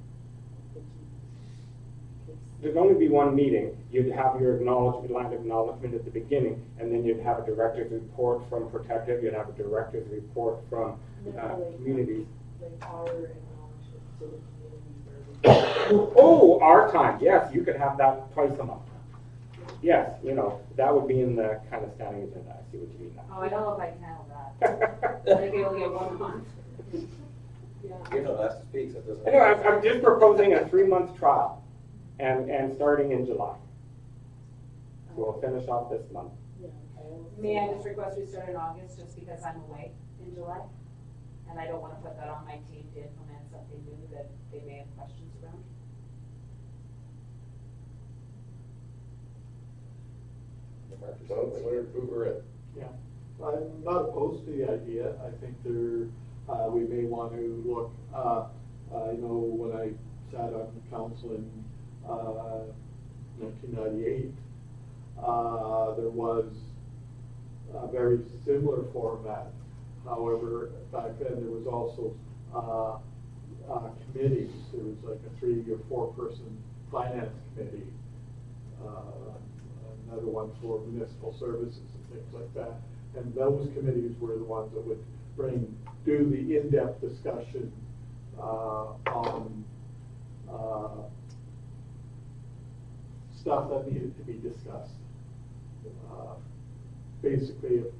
the case. There'd only be 1 meeting. You'd have your land acknowledgement at the beginning, and then you'd have a director's report from Protective, you'd have a director's report from communities. Like our acknowledgements to the community where we. Oh, our time, yes, you could have that twice a month. Yes, that would be in the kind of standing agenda. I see what you mean now. Oh, I don't know if I can handle that. I think I only get 1 a month. Yeah. you're not asked to speak, so it doesn't. Anyway, I'm just proposing a 3-month trial and starting in July. So we'll finish off this month. Yeah, okay. May I just request we start in August just because I'm away in July? And I don't want to put that on my team to implement something new that they may have questions around. Councilor Cougaret. I'm not opposed to the idea. I think we may want to look, when I sat on the council in 1998, there was a very similar format. However, back then there was also committees. There was like a 3 or 4 person finance committee, another one for municipal services and things like that. And those committees were the ones that would do the in-depth discussion on stuff that needed to be discussed. Basically, if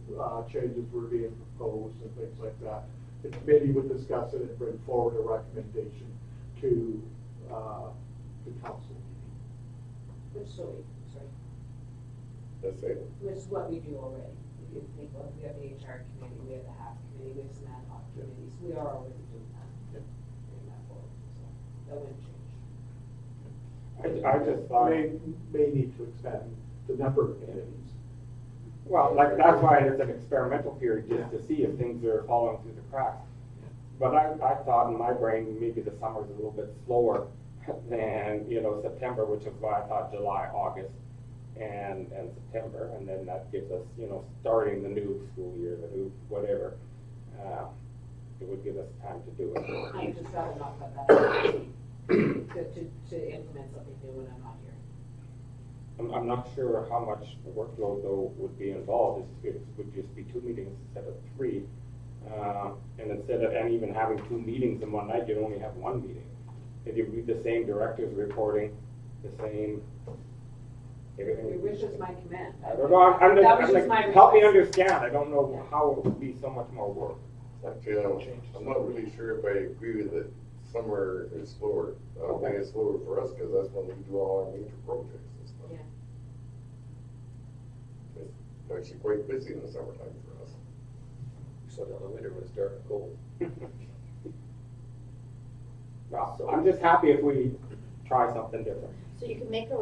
changes were being proposed and things like that, the committee would discuss it and bring forward a recommendation to the council meeting. That's it. Which is what we do already. You can think of, we have the HR committee, we have the HAP committee, we have some ad hoc committees. We are already doing that. Yep. Bring that forward, so that wouldn't change. I just thought, May need to expand the number of committees. well, like that's why it's an experimental period, just to see if things are falling through the cracks. But I thought in my brain, maybe the summer's a little bit slower than, September, which is why I thought July, August, and September, and then that gives us, starting the new school year, the new whatever. it would give us time to do it. I just rather not put that in to implement something new when I'm not here. I'm not sure how much workload though would be involved. It would just be 2 meetings instead of 3. And instead of and even having 2 meetings in one night, you'd only have 1 meeting. If you read the same directors reporting, the same everything. Your wish is my command. I don't know, I'm just, That was I'm just like, my help me request. understand. I don't know how it would be so much more work. Actually, I'm not really sure if I agree with it. Summer is slower. I think it's slower for us because that's when we do all our major projects and stuff. Yeah. It's actually quite busy in the summertime for us. So down the winter when it's dark and cold. Well, I'm just happy if we try something different. So you can make a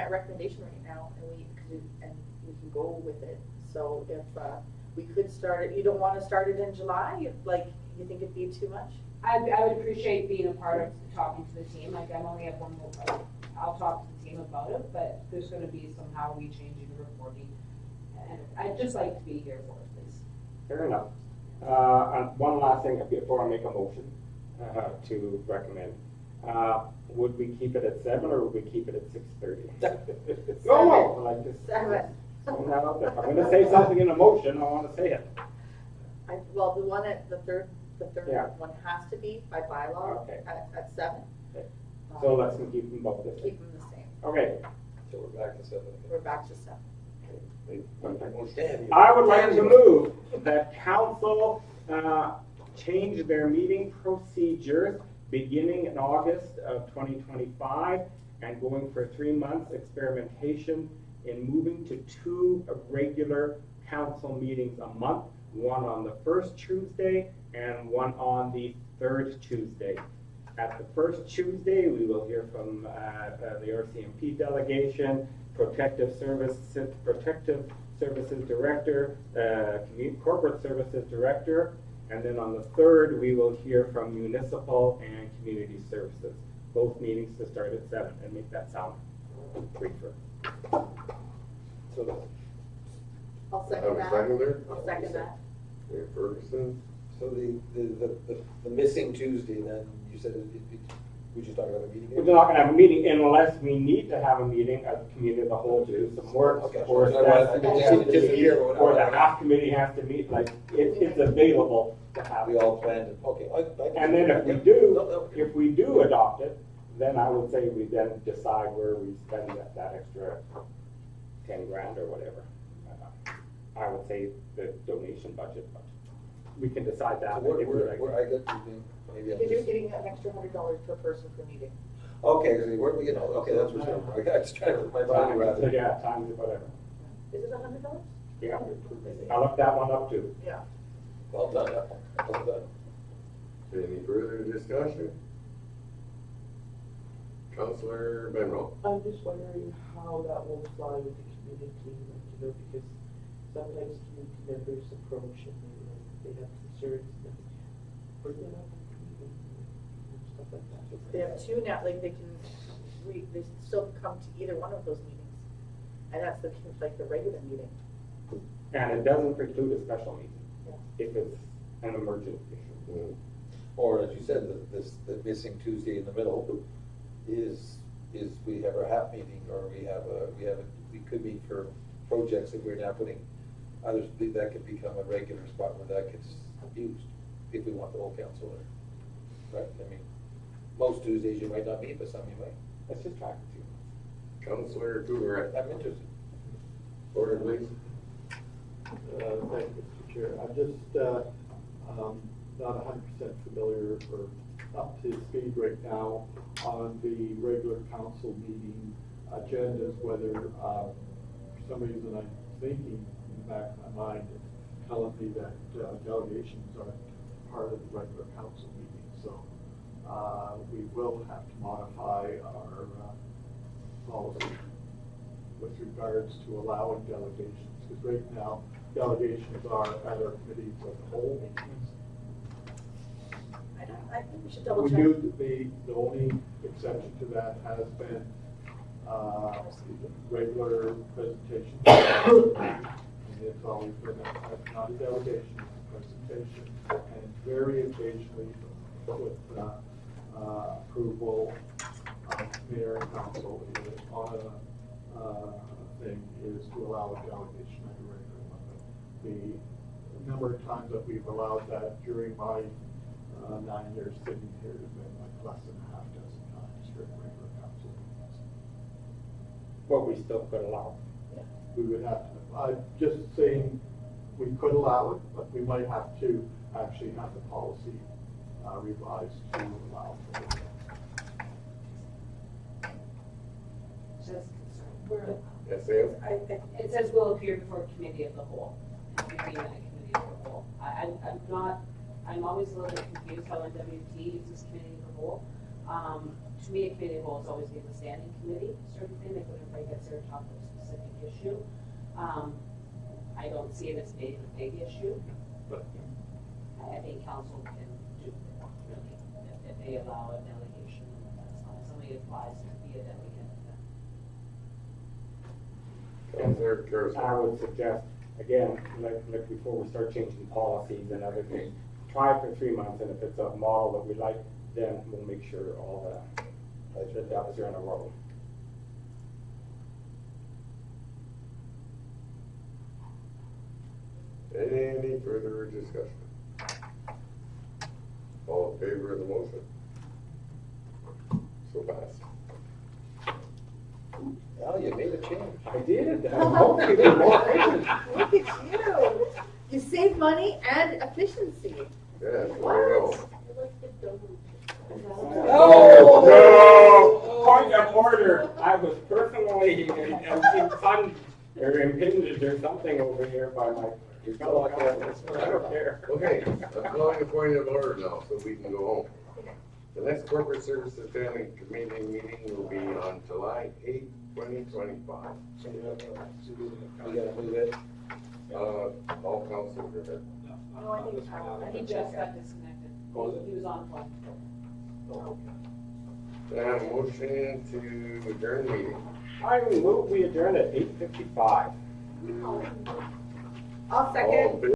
recommendation right now, and we can go with it. So if we could start it, you don't want to start it in July? Like, you think it'd be too much? I would appreciate being a part of talking to the team, like I only have one more, I'll talk to the team about it, but there's gonna be somehow we changing the reporting. And I'd just like to be here for it, please. Fair enough. And one last thing before I make a motion to recommend. Would we keep it at 7 or would we keep it at 6:30? No, like just 7. throwing that out there. If I'm gonna say something in a motion, I wanna say it. Well, the one at the third Yeah. one has to be by bylaw Okay. at 7. Okay. So let's keep them both the same. Keep them the same. Okay. So we're back to 7 again. We're back to 7. Damn you. I would like to move that council change their meeting procedures beginning in August of 2025 and going for 3 months experimentation in moving to 2 regular council meetings a month, one on the first Tuesday and one on the third Tuesday. At the first Tuesday, we will hear from the RCMP delegation, Protective Services Director, Corporate Services Director, and then on the third, we will hear from Municipal and Community Services. Both meetings to start at 7 and make that sound briefer. So, I'll Have second a that. seconder? I'll second that. Mayor Ferguson? so the missing Tuesday, then you said we just talking about a meeting? We're not gonna have a meeting unless we need to have a meeting as a committee of the whole to do some work, Okay. or So I staff just has need to to meet, hear what- or the half committee has to meet, like, it's available to have. We all planned it, okay. And then if we do adopt it, then I would say we then decide where we spend that extra 10 grand or whatever. I would say the donation budget, but we can decide that. if we like. Where I got to be, maybe I'm Because you're just. getting an extra $100 per person per meeting. Okay, so where we, okay, that's what's going on. I just trying to put my mind around it. Yeah, times or whatever. Is it $100? Yeah, I looked that one up too. Yeah. Well done, well done. Any further discussion? Councillor Benro? I'm just wondering how that will fly with the community, like, because sometimes community members approach and they have concerns and bring it up in meeting and stuff like that. They have 2 now, like they still come to either one of those meetings. And that's the regular meeting. And it doesn't preclude a special meeting Yeah. if it's an emergency. Or as you said, the missing Tuesday in the middle is we have our half meeting, or we could meet for projects that we're now putting, others, that could become a regular spot where that gets used, if we want the whole council there. Right, I mean, most Tuesdays you might not meet, but some you might. Let's just try it. Councillor Cougar? I'm interested. Order, please. Thank you, Mr. Chair. I'm just not 100% familiar or up to speed right now on the regular council meeting agendas, whether for some reason I'm thinking in the back of my mind it's telling me that delegations are part of the regular council meeting. So we will have to modify our policy with regards to allowing delegations, because right now delegations are at our committees of the whole meetings. I think we should double We check. do, the only exception to that has been regular presentations. And it's always been not a delegation, it's a presentation. And very occasionally with approval of mayor and council is on a thing is to allow a delegation at a regular limit. The number of times that we've allowed that during my 9 years sitting here has been like less than a half dozen times during regular council meetings. What we still could allow. We would have to, I'm just saying, we could allow it, but we might have to actually have the policy revised to allow for it. Just concerned. Yes, Sam? It says will appear before committee of the whole, and convene a committee of the whole. I'm always a little bit confused how NWT uses committee of the whole. To me, a committee of the whole is always been a standing committee sort of thing, like when everybody gets there to talk about a specific issue. I don't see it as being a big issue. I think council can do, really, if they allow a delegation, that's fine. Somebody applies to be a delegate. Councilor Carson. I would suggest, again, like before we start changing policies and other things, try it for 3 months, and if it's a model that we like, then we'll make sure all the ducks are in a row. Any further discussion? All in favor of the motion? So passed. Well, you made a change. I did. I'm hoping they're more efficient. Look at you. You save money and efficiency. Yeah, there you go. I like the donut. Oh, no! Point of order. I was personally impinged or something over here by my fellow councilors. I don't care. Okay, I'm calling a point of order now, so we can go home. The next corporate services standing committee meeting will be on July 8th, 2025. So you gotta move it. All councilors are there. No, I think He just got disconnected. Was it? He was on one. Motion to adjourn the meeting. I move we adjourn at 8:55. I'll second. All in favor?